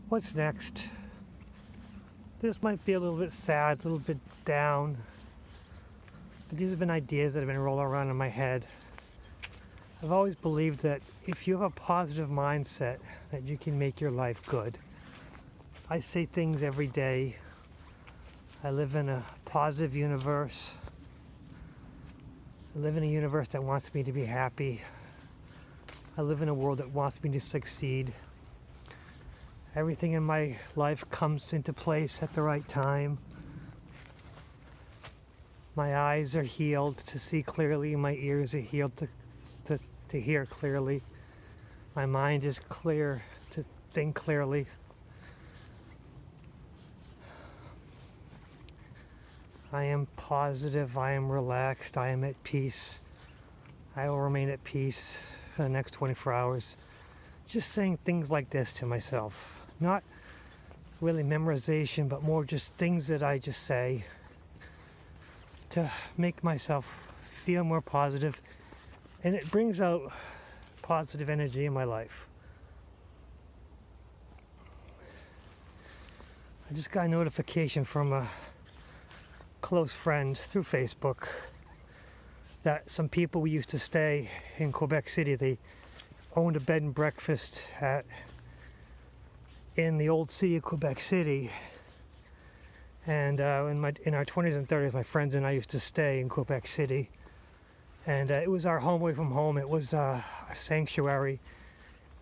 What's next? This might be a little bit sad, a little bit down, but these have been ideas that have been rolling around in my head. I've always believed that if you have a positive mindset, that you can make your life good. I say things every day. I live in a positive universe. I live in a universe that wants me to be happy. I live in a world that wants me to succeed. Everything in my life comes into place at the right time. My eyes are healed to see clearly. My ears are healed to hear clearly. My mind is clear to think clearly. I am positive. I am relaxed. I am at peace. I will remain at peace for the next 24 hours. Just saying things like this to myself. Not really memorization, but more just things that I just say to make myself feel more positive, and it brings out positive energy in my life. I just got a notification from a close friend through Facebook that some people we used to stay in Quebec City, they owned a bed and breakfast in the old city of Quebec City, and in our 20s and 30s, my friends and I used to stay in Quebec City, and it was our home away from home. It was a sanctuary.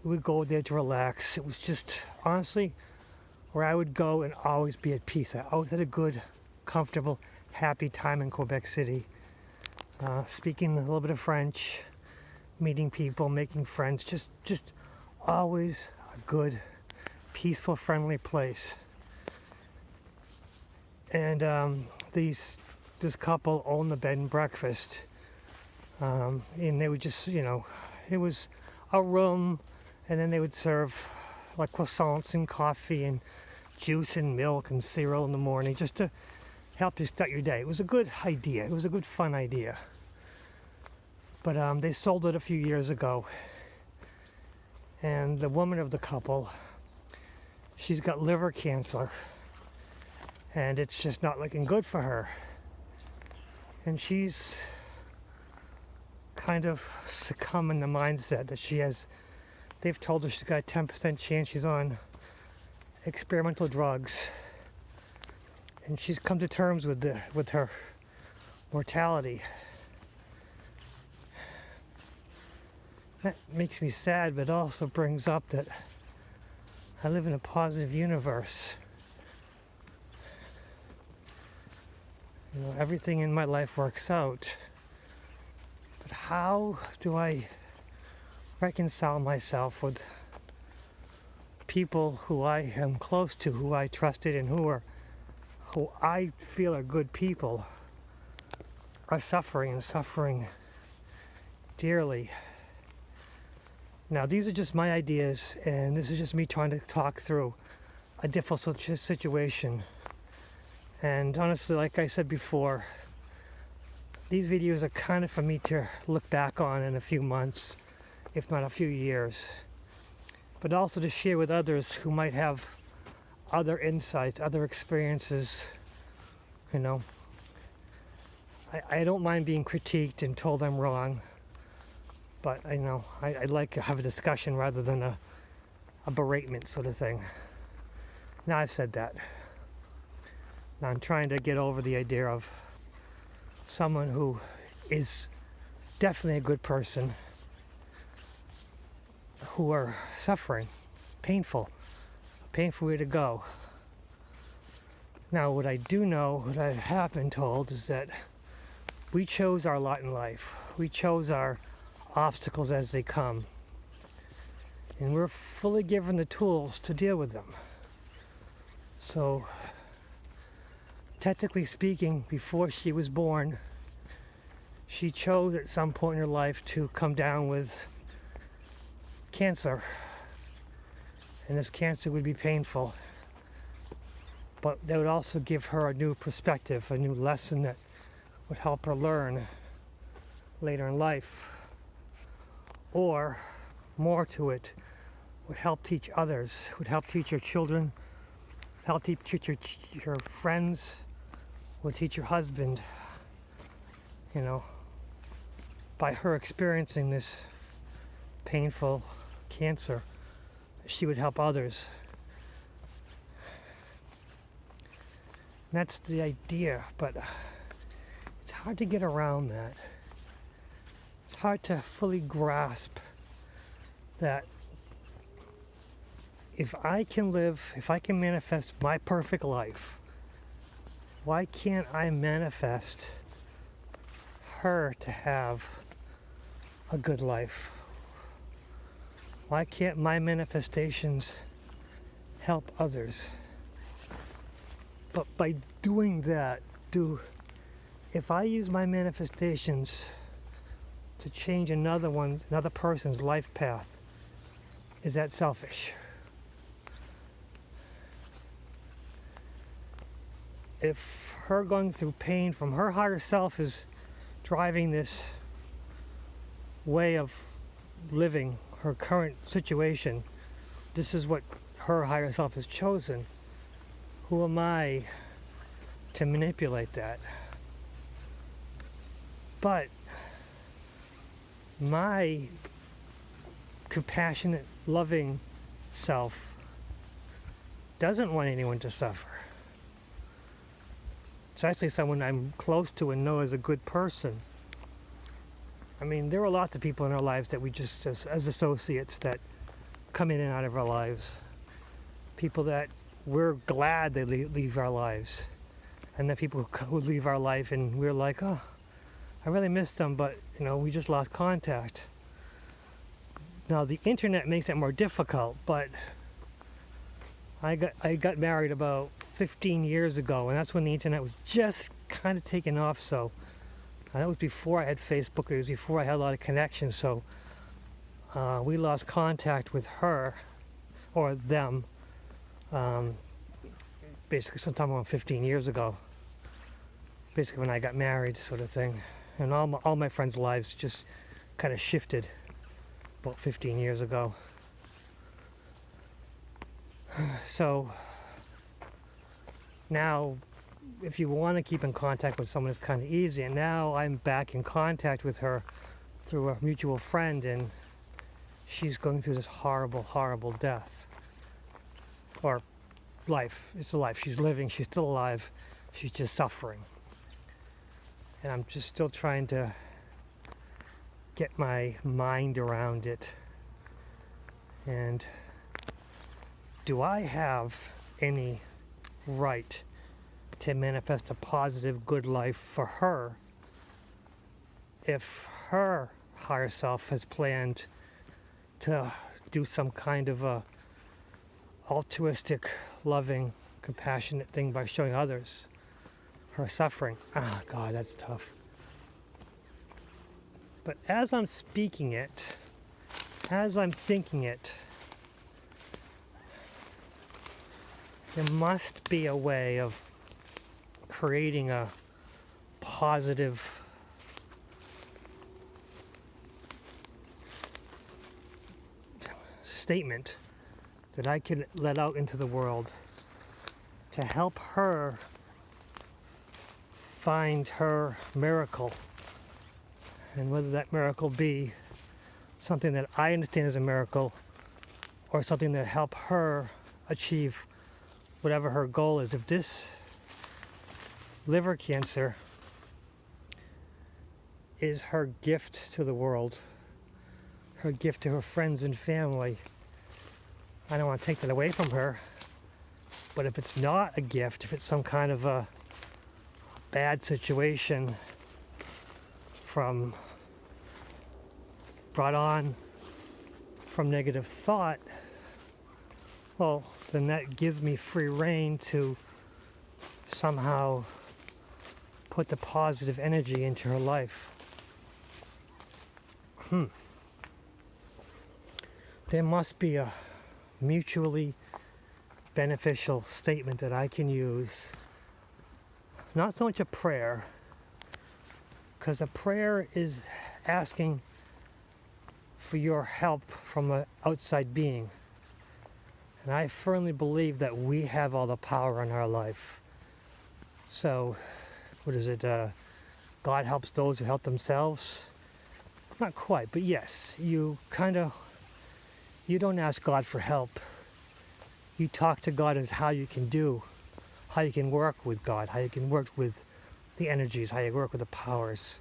We would go there to relax. It was just honestly where I would go and always be at peace. I always had a good, comfortable, happy time in Quebec City, speaking a little bit of French, meeting people, making friends, just always a good, peaceful, friendly place. And this couple owned the bed and breakfast, and they would just, it was a room, and then they would serve like croissants and coffee and juice and milk and cereal in the morning, just to help you start your day. It was a good idea. It was a good, fun idea. But they sold it a few years ago, and the woman of the couple, she's got liver cancer, and it's just not looking good for her. And she's kind of succumbing the mindset that they've told her she's got a 10% chance she's on experimental drugs. And she's come to terms with her mortality. That makes me sad, but also brings up that I live in a positive universe. Everything in my life works out. But how do I reconcile myself with people who I am close to, who I trusted, and who I feel are good people, are suffering dearly? Now, these are just my ideas, and this is just me trying to talk through a difficult situation. And honestly, like I said before, these videos are kind of for me to look back on in a few months, if not a few years, but also to share with others who might have other insights, other experiences. I don't mind being critiqued and told I'm wrong, but I'd like to have a discussion rather than a beratement sort of thing. Now I've said that. Now I'm trying to get over the idea of someone who is definitely a good person who are suffering, painful way to go. Now what I do know, what I have been told, is that we chose our lot in life. We chose our obstacles as they come. And we're fully given the tools to deal with them. So, technically speaking, before she was born, she chose at some point in her life to come down with cancer. And this cancer would be painful. But that would also give her a new perspective, a new lesson that would help her learn later in life. Or, more to it, would help teach others, would help teach your children, help teach your friends, would teach your husband, you know, by her experiencing this painful cancer, she would help others. And that's the idea, but it's hard to get around that. It's hard to fully grasp that if I can manifest my perfect life, why can't I manifest her to have a good life? Why can't my manifestations help others? But by doing that, if I use my manifestations to change another person's life path, is that selfish? If her going through pain from her higher self is driving this way of living, her current situation, this is what her higher self has chosen, who am I to manipulate that? But my compassionate, loving self doesn't want anyone to suffer. Especially someone I'm close to and know as a good person. I mean, there are lots of people in our lives that we just, as associates, that come in and out of our lives. People that we're glad they leave our lives. And then people who leave our life and we're like, oh, I really missed them, but we just lost contact. Now the internet makes it more difficult, but I got married about 15 years ago, and that's when the internet was just kind of taking off. So that was before I had Facebook. It was before I had a lot of connections. So we lost contact with her or them basically sometime around 15 years ago. Basically when I got married, sort of thing. And all my friends' lives just kind of shifted about 15 years ago. So now, if you want to keep in contact with someone, it's kind of easy. And now I'm back in contact with her through a mutual friend, and she's going through this horrible, horrible death. Or life. It's a life. She's living. She's still alive. She's just suffering. And I'm just still trying to get my mind around it. And do I have any right to manifest a positive, good life for her if her higher self has planned to do some kind of a altruistic, loving, compassionate thing by showing others her suffering? Ah, God, that's tough. But as I'm speaking it, as I'm thinking it, there must be a way of creating a positive statement that I can let out into the world to help her find her miracle. And whether that miracle be something that I understand as a miracle or something that help her achieve whatever her goal is. If this liver cancer is her gift to the world, her gift to her friends and family, I don't want to take that away from her. But if it's not a gift, if it's some kind of a bad situation brought on from negative thought, well, then that gives me free rein to somehow put the positive energy into her life. There must be a mutually beneficial statement that I can use. Not so much a prayer, because a prayer is asking for your help from an outside being. And I firmly believe that we have all the power in our life. So, what is it? God helps those who help themselves? Not quite, but yes, you don't ask God for help. You talk to God as how you can work with God, how you can work with the energies, how you work with the powers.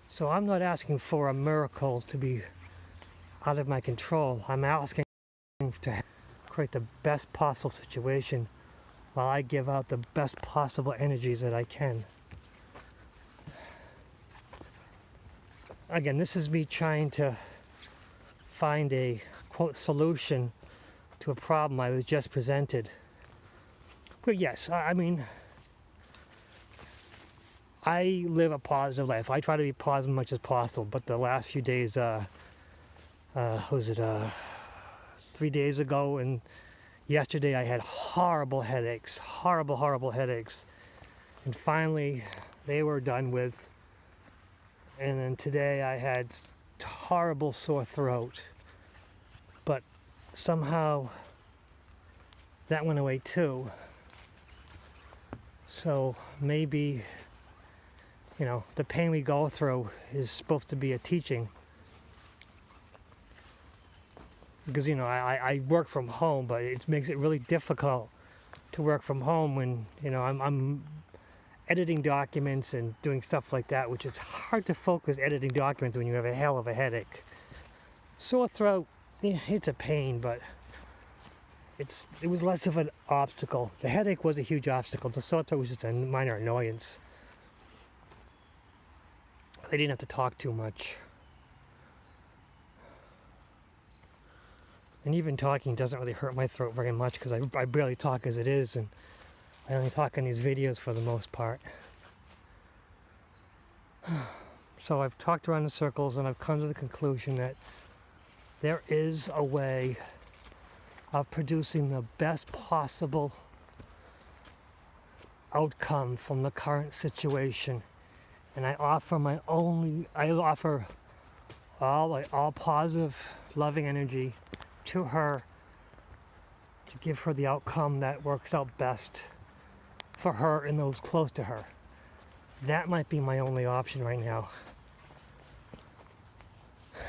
So I'm not asking for a miracle to be out of my control. I'm asking to create the best possible situation while I give out the best possible energies that I can. Again, this is me trying to find a, quote, solution to a problem I was just presented. But yes, I mean, I live a positive life. I try to be positive as much as possible, but the last few days, 3 days ago and yesterday I had horrible headaches. And finally, they were done with. And then today I had horrible sore throat. But somehow that went away too. So maybe, the pain we go through is supposed to be a teaching. Because, I work from home, but it makes it really difficult to work from home when, I'm editing documents and doing stuff like that, which is hard to focus editing documents when you have a hell of a headache. Sore throat, it's a pain, but it was less of an obstacle. The headache was a huge obstacle. The sore throat was just a minor annoyance. I didn't have to talk too much. And even talking doesn't really hurt my throat very much because I barely talk as it is, and I only talk in these videos for the most part. So I've talked around in circles and I've come to the conclusion that there is a way of producing the best possible outcome from the current situation. And I offer all positive, loving energy to her to give her the outcome that works out best for her and those close to her. That might be my only option right now.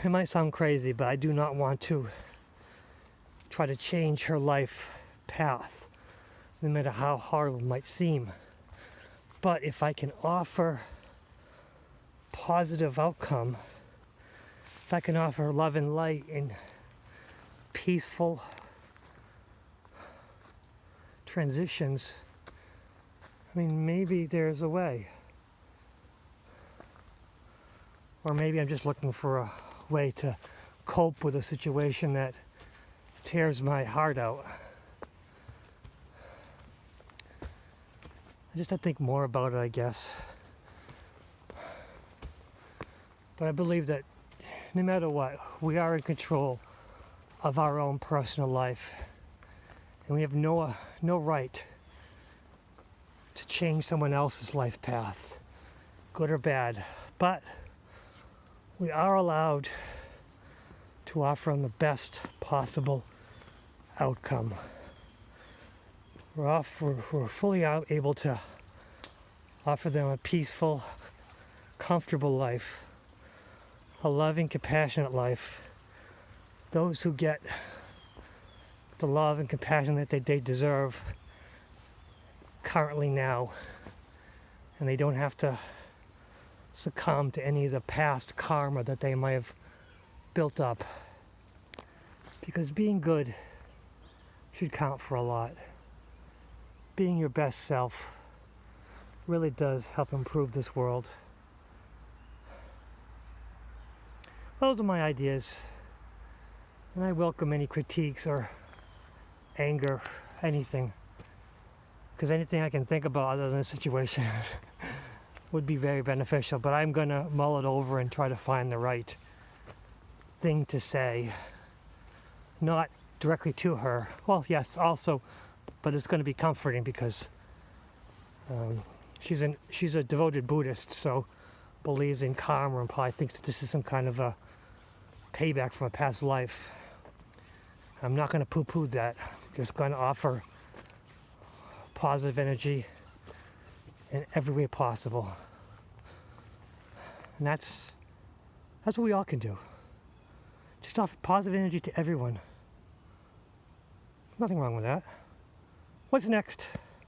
It might sound crazy, but I do not want to try to change her life path, no matter how hard it might seem. But if I can offer positive outcome, if I can offer love and light and peaceful transitions, maybe there's a way. Or maybe I'm just looking for a way to cope with a situation that tears my heart out. I just have to think more about it, I guess. But I believe that no matter what, we are in control of our own personal life. And we have no right to change someone else's life path, good or bad. But we are allowed to offer them the best possible outcome. We're fully able to offer them a peaceful, comfortable life, a loving, compassionate life. Those who get the love and compassion that they deserve currently now, and they don't have to succumb to any of the past karma that they might have built up. Because being good should count for a lot. Being your best self really does help improve this world. Those are my ideas, and I welcome any critiques or anger, anything, because anything I can think about other than the situation would be very beneficial. But I'm going to mull it over and try to find the right thing to say, not directly to her. Well, yes, also, but it's going to be comforting because she's a devoted Buddhist, so believes in karma and probably thinks that this is some kind of a payback from a past life. I'm not going to poo-poo that. I'm just going to offer positive energy in every way possible. And that's what we all can do. Just offer positive energy to everyone. Nothing wrong with that. What's next?